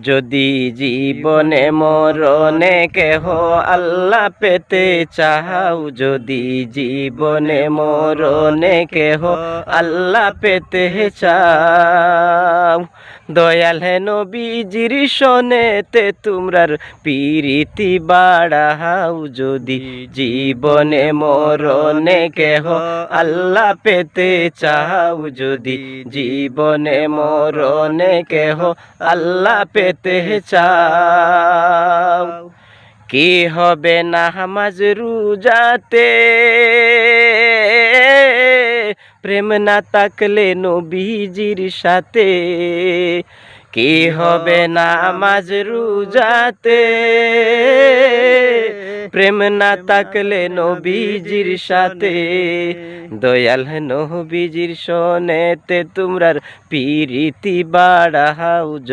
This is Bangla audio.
যদি জীবনে মরণে কেহ আল্লাহ পেতে চাও, যদি জীবনে মরণে কেহ আল্লাহ পেতে চাও, দয়াল হে নবীজির সনেতে তোমরার প্রীতি বাড়াও। যদি জীবনে মরণে কেহ আল্লাহ পেতে চাও, যদি জীবনে মরণে কেহ আল্লাহ পেতে চাও, কি হবে নামাজ রোজাতে প্রেম না থাকলে নবীজির সাথে, কি হবে নামাজ রোজাতে প্রেম না থাকলে নবীজির সাথে, দয়াল নবীজির সনেতে তোমরার প্রীতি বাড়াও।